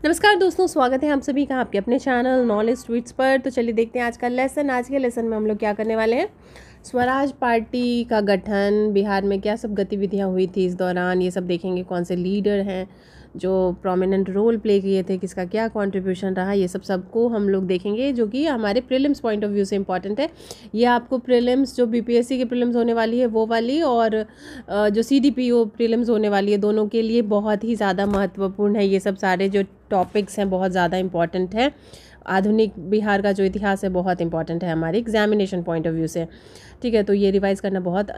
नमस्कार दोस्तों, स्वागत है आप सभी का आपके अपने चैनल नॉलेज ट्वीट्स पर। तो चलिए देखते हैं आज का लेसन। आज के लेसन में हम लोग क्या करने वाले हैं, स्वराज पार्टी का गठन, बिहार में क्या सब गतिविधियां हुई थी इस दौरान, ये सब देखेंगे। कौन से लीडर हैं जो प्रोमिनेंट रोल प्ले किए थे, किसका क्या कंट्रीब्यूशन रहा, ये सबको हम लोग देखेंगे, जो कि हमारे प्रीलिम्स पॉइंट ऑफ व्यू से इंपॉर्टेंट है। ये आपको प्रीलिम्स जो बीपीएससी की प्रीलिम्स होने वाली है वो वाली, और जो सीडीपीओ प्रीलिम्स होने वाली है, दोनों के लिए बहुत ही ज़्यादा महत्वपूर्ण है। ये सब सारे जो टॉपिक्स हैं बहुत ज़्यादा इंपॉर्टेंट है। आधुनिक बिहार का जो इतिहास है बहुत इंपॉर्टेंट है हमारे एग्जामिनेशन पॉइंट ऑफ व्यू से। ठीक है, तो ये रिवाइज़ करना बहुत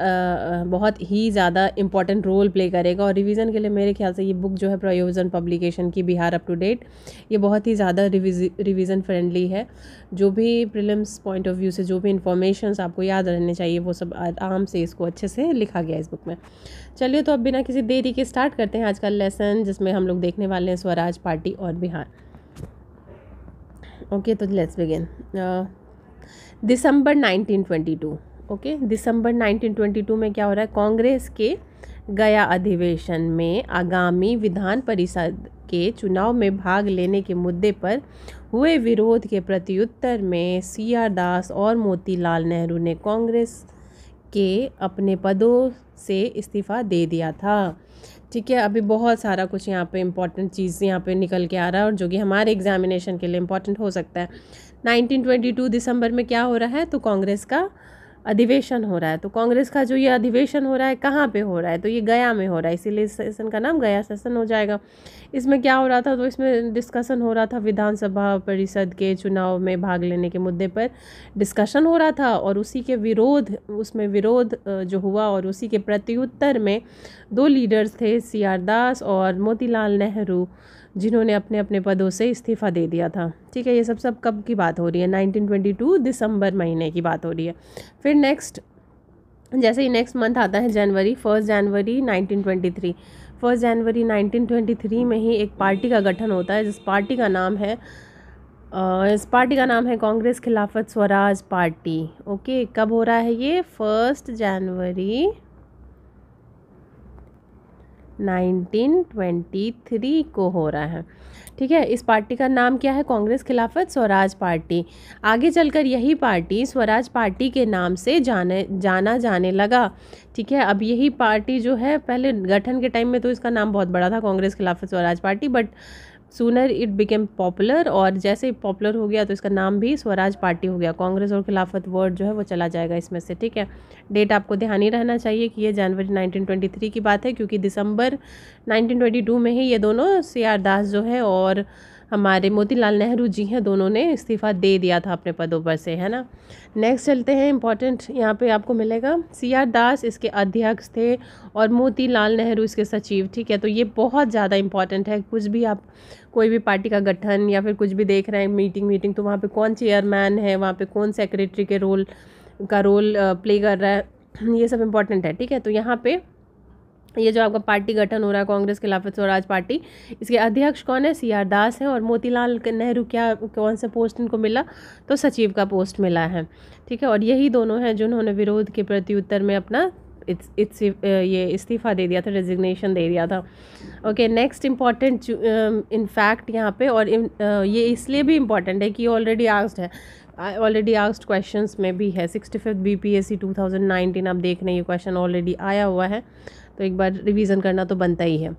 ही ज़्यादा इंपॉर्टेंट रोल प्ले करेगा। और रिवीजन के लिए मेरे ख्याल से ये बुक जो है प्रयोजन पब्लिकेशन की, बिहार अप टू डेट, ये बहुत ही ज़्यादा रिवीजन फ्रेंडली है। जो भी प्रीलिम्स पॉइंट ऑफ व्यू से जो भी इंफॉर्मेशंस आपको याद रहने चाहिए वो सब आराम से इसको अच्छे से लिखा गया इस बुक में। चलिए, तो अब बिना किसी देरी के स्टार्ट करते हैं आज का लेसन, जिसमें हम लोग देखने वाले हैं स्वराज पार्टी और बिहार। ओके, तो लेट्स बिगिन। दिसंबर 1922। ओके, दिसंबर 1922 में क्या हो रहा है, कांग्रेस के गया अधिवेशन में आगामी विधान परिषद के चुनाव में भाग लेने के मुद्दे पर हुए विरोध के प्रत्युत्तर में CR दास और मोतीलाल नेहरू ने कांग्रेस के अपने पदों से इस्तीफ़ा दे दिया था। ठीक है, अभी बहुत सारा कुछ यहाँ पे इम्पॉर्टेंट चीज़ यहाँ पे निकल के आ रहा है, और जो कि हमारे एग्जामिनेशन के लिए इम्पॉर्टेंट हो सकता है। 1922 दिसंबर में क्या हो रहा है, तो कांग्रेस का अधिवेशन हो रहा है। तो कांग्रेस का जो ये अधिवेशन हो रहा है कहाँ पे हो रहा है, तो ये गया में हो रहा है, इसीलिए इस सेशन का नाम गया सेशन हो जाएगा। इसमें क्या हो रहा था, तो इसमें डिस्कशन हो रहा था, विधानसभा परिषद के चुनाव में भाग लेने के मुद्दे पर डिस्कशन हो रहा था, और उसी के उसमें विरोध जो हुआ, और उसी के प्रत्युत्तर में दो लीडर्स थे, CR दास और मोतीलाल नेहरू, जिन्होंने अपने अपने पदों से इस्तीफ़ा दे दिया था। ठीक है, ये सब कब की बात हो रही है, 1922 दिसंबर महीने की बात हो रही है। फिर नेक्स्ट, जैसे ही नेक्स्ट मंथ आता है जनवरी, 1 जनवरी 1923। 1 जनवरी 1923 में ही एक पार्टी का गठन होता है, इस पार्टी का नाम है कांग्रेस खिलाफत स्वराज पार्टी। ओके, कब हो रहा है ये, 1 जनवरी 1923 को हो रहा है। ठीक है, इस पार्टी का नाम क्या है, कांग्रेस खिलाफत स्वराज पार्टी। आगे चलकर यही पार्टी स्वराज पार्टी के नाम से जाना जाने लगा। ठीक है, अब यही पार्टी जो है, पहले गठन के टाइम में तो इसका नाम बहुत बड़ा था, कांग्रेस खिलाफत Swaraj party, but sooner it became popular, और जैसे ही पॉपुलर हो गया तो इसका नाम भी स्वराज पार्टी हो गया। कांग्रेस और खिलाफत वर्ड जो है वो चला जाएगा इसमें से। ठीक है, डेट आपको ध्यान ही रहना चाहिए कि ये जनवरी 1923 की बात है, क्योंकि दिसंबर 1922 में ही ये दोनों CR दास जो है और हमारे मोतीलाल नेहरू जी हैं, दोनों ने इस्तीफ़ा दे दिया था अपने पदों पर से, है ना। नेक्स्ट चलते हैं, इंपॉर्टेंट यहाँ पे आपको मिलेगा, CR दास इसके अध्यक्ष थे और मोतीलाल नेहरू इसके सचिव। ठीक है, तो ये बहुत ज़्यादा इंपॉर्टेंट है। कुछ भी आप कोई भी पार्टी का गठन या फिर कुछ भी देख रहे हैं, मीटिंग, तो वहाँ पे कौन चेयरमैन है, वहाँ पे कौन सेक्रेटरी के रोल प्ले कर रहा है, ये सब इंपॉर्टेंट है। ठीक है, तो यहाँ पे ये जो आपका पार्टी गठन हो रहा है कांग्रेस खिलाफत स्वराज पार्टी, इसके अध्यक्ष कौन है, CR दास हैं, और मोतीलाल नेहरू कौन सा पोस्ट इनको मिला, तो सचिव का पोस्ट मिला है। ठीक है, और यही दोनों हैं जिन्होंने विरोध के प्रत्युत्तर में अपना ये इस्तीफ़ा दे दिया था, रेजिग्नेशन दे दिया था। ओके, नेक्स्ट इम्पॉर्टेंट इनफैक्ट यहाँ पे, और ये इसलिए भी इम्पॉर्टेंट है कि ऑलरेडी आस्क्ड क्वेश्चंस में भी है। 65th BPSC 2019 आप देख रहे हैं, ये क्वेश्चन ऑलरेडी आया हुआ है, तो एक बार रिवीजन करना तो बनता ही है।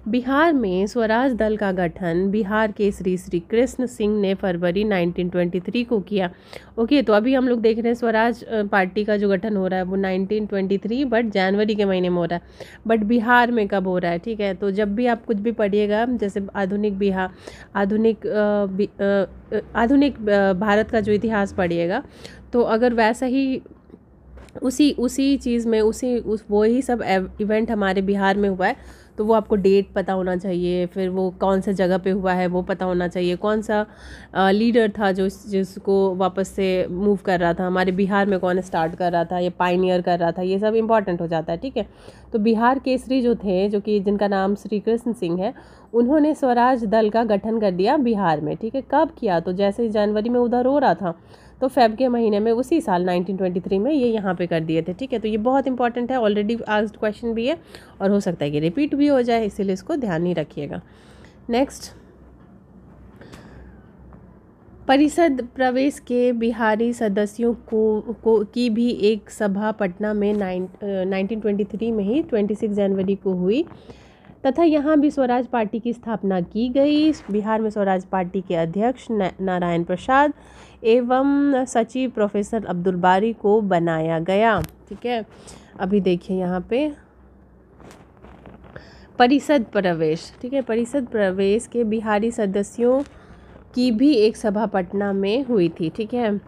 बिहार में स्वराज दल का गठन बिहार के श्री कृष्ण सिंह ने फरवरी 1923 को किया। ओके, तो अभी हम लोग देख रहे हैं स्वराज पार्टी का जो गठन हो रहा है वो 1923 बट जनवरी के महीने में हो रहा है, बट बिहार में कब हो रहा है। ठीक है, तो जब भी आप कुछ भी पढ़िएगा, जैसे आधुनिक भारत का जो इतिहास पढ़िएगा, तो अगर वैसा ही उसी चीज़ में वही सब इवेंट हमारे बिहार में हुआ है, तो वो आपको डेट पता होना चाहिए, फिर वो कौन सा जगह पे हुआ है वो पता होना चाहिए, कौन सा लीडर था जो जिसको वापस से मूव कर रहा था, हमारे बिहार में कौन स्टार्ट कर रहा था, ये पाइनियर कर रहा था, ये सब इंपॉर्टेंट हो जाता है। ठीक है, तो बिहार केसरी जो थे, जो कि जिनका नाम श्री कृष्ण सिंह है, उन्होंने स्वराज दल का गठन कर दिया बिहार में। ठीक है, कब किया, तो जैसे जनवरी में उधर हो रहा था, तो फेब के महीने में उसी साल 1923 में ये यहाँ पे कर दिए थे। ठीक है, तो ये बहुत इंपॉर्टेंट है, ऑलरेडी आस्क्ड क्वेश्चन भी है, और हो सकता है कि रिपीट भी हो जाए, इसीलिए इसको ध्यान ही रखिएगा। नेक्स्ट, परिषद प्रवेश के बिहारी सदस्यों की भी एक सभा पटना में 1923 में ही 26 जनवरी को हुई तथा यहाँ भी स्वराज पार्टी की स्थापना की गई। बिहार में स्वराज पार्टी के अध्यक्ष नारायण प्रसाद एवं सचिव प्रोफेसर अब्दुल बारी को बनाया गया। ठीक है, अभी देखिए यहाँ पे परिषद प्रवेश। ठीक है, परिषद प्रवेश के बिहारी सदस्यों की भी एक सभा पटना में हुई थी। ठीक है,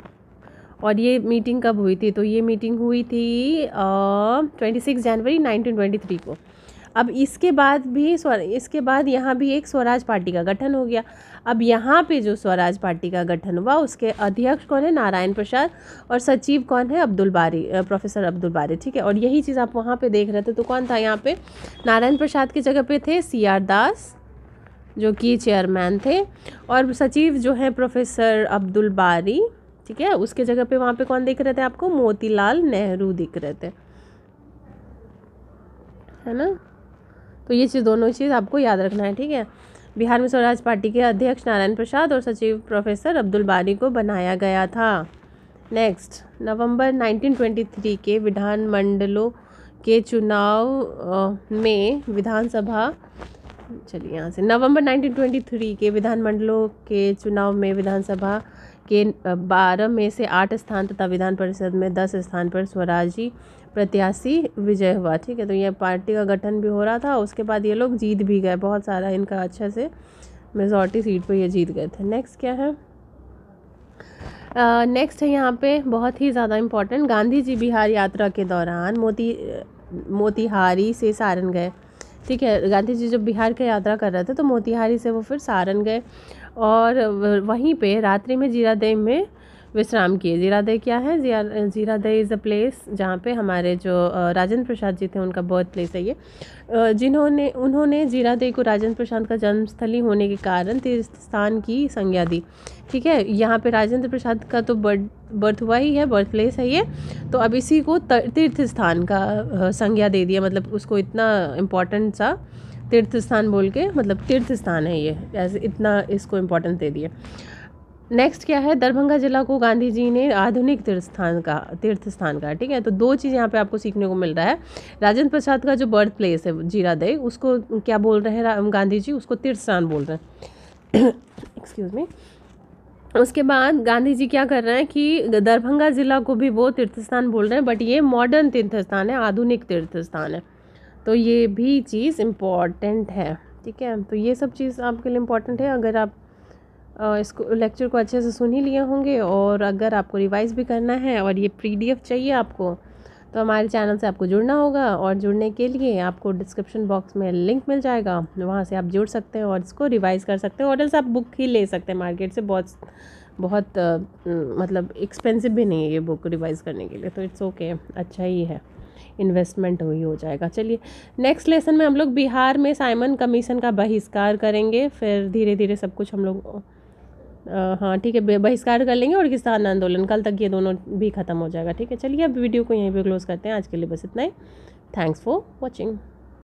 और ये मीटिंग कब हुई थी? तो ये मीटिंग हुई थी 26 जनवरी 1923 को। अब इसके बाद यहाँ भी एक स्वराज पार्टी का गठन हो गया। अब यहाँ पे जो स्वराज पार्टी का गठन हुआ उसके अध्यक्ष कौन है? नारायण प्रसाद, और सचिव कौन है? अब्दुल बारी, प्रोफेसर अब्दुल बारी। ठीक है, और यही चीज़ आप वहाँ पे देख रहे थे। तो कौन था यहाँ पे? नारायण प्रसाद की जगह पे थे CR दास जो कि चेयरमैन थे, और सचिव जो है प्रोफेसर अब्दुल बारी। ठीक है, उसके जगह पे वहाँ पे कौन दिख रहे थे आपको? मोतीलाल नेहरू दिख रहे थे, है ना। तो ये चीज़, दोनों चीज़ आपको याद रखना है। ठीक है, बिहार में स्वराज पार्टी के अध्यक्ष नारायण प्रसाद और सचिव प्रोफेसर अब्दुल बारी को बनाया गया था। नेक्स्ट, नवंबर 1923 के विधानमंडलों के चुनाव में विधानसभा, चलिए यहाँ से, नवंबर 1923 के विधानमंडलों के चुनाव में विधानसभा के 12 में से 8 स्थान तथा विधान परिषद में 10 स्थान पर स्वराजी प्रत्याशी विजय हुआ। ठीक है, तो ये पार्टी का गठन भी हो रहा था, उसके बाद ये लोग जीत भी गए, बहुत सारा इनका अच्छे से मेजॉरिटी सीट पर ये जीत गए थे। नेक्स्ट क्या है? नेक्स्ट है यहाँ पे बहुत ही ज़्यादा इम्पोर्टेंट, गांधी जी बिहार यात्रा के दौरान मोतिहारी से सारण गए। ठीक है, गांधी जी जब बिहार की यात्रा कर रहे थे तो मोतिहारी से वो फिर सारण गए और वहीं पे रात्रि में जीरादेई में विश्राम किए। जीरादेई क्या है? जीरादेई इज़ अ प्लेस जहाँ पे हमारे जो राजेंद्र प्रसाद जी थे उनका बर्थ प्लेस है ये, उन्होंने जीरादेई को राजेंद्र प्रसाद का जन्मस्थली होने के कारण तीर्थ स्थान की संज्ञा दी। ठीक है, यहाँ पे राजेंद्र प्रसाद का तो बर्थ हुआ ही है, बर्थ प्लेस है ये, तो अब इसी को तीर्थ स्थान का संज्ञा दे दिया, मतलब उसको इतना इम्पोर्टेंट सा तीर्थ स्थान बोल के, मतलब तीर्थ स्थान है ये, ऐसे इतना इसको इम्पोर्टेंस दे दिया। नेक्स्ट क्या है? दरभंगा जिला को गांधी जी ने आधुनिक तीर्थ स्थान का। ठीक है, तो दो चीज़ यहाँ पे आपको सीखने को मिल रहा है। राजेंद्र प्रसाद का जो बर्थ प्लेस है जीरादेई, उसको क्या बोल रहे हैं गांधी जी? उसको तीर्थ स्थान बोल रहे हैं। Excuse me. उसके बाद गांधी जी क्या कर रहे हैं कि दरभंगा जिला को भी वो तीर्थ स्थान बोल रहे हैं, बट ये मॉडर्न तीर्थ स्थान है, आधुनिक तीर्थ स्थान है, तो ये भी चीज़ इम्पॉर्टेंट है। ठीक है, तो ये सब चीज़ आपके लिए इम्पॉर्टेंट है। अगर आप इसको लेक्चर को अच्छे से सुन ही लिए होंगे, और अगर आपको रिवाइज भी करना है और ये PDF चाहिए आपको, तो हमारे चैनल से आपको जुड़ना होगा, और जुड़ने के लिए आपको डिस्क्रिप्शन बॉक्स में लिंक मिल जाएगा, वहाँ से आप जुड़ सकते हैं और इसको रिवाइज़ कर सकते हैं। और एल्स आप बुक ही ले सकते हैं मार्केट से, बहुत मतलब एक्सपेंसिव भी नहीं है ये बुक रिवाइज़ करने के लिए, तो इट्स ओके, अच्छा ही है, इन्वेस्टमेंट ही हो जाएगा। चलिए, नेक्स्ट लेसन में हम लोग बिहार में साइमन कमीशन का बहिष्कार करेंगे, फिर धीरे धीरे सब कुछ हम लोग हाँ ठीक है बहिष्कार कर लेंगे, और किसान आंदोलन, कल तक ये दोनों भी ख़त्म हो जाएगा। ठीक है, चलिए अब वीडियो को यहीं पे क्लोज करते हैं, आज के लिए बस इतना ही। Thanks for watching.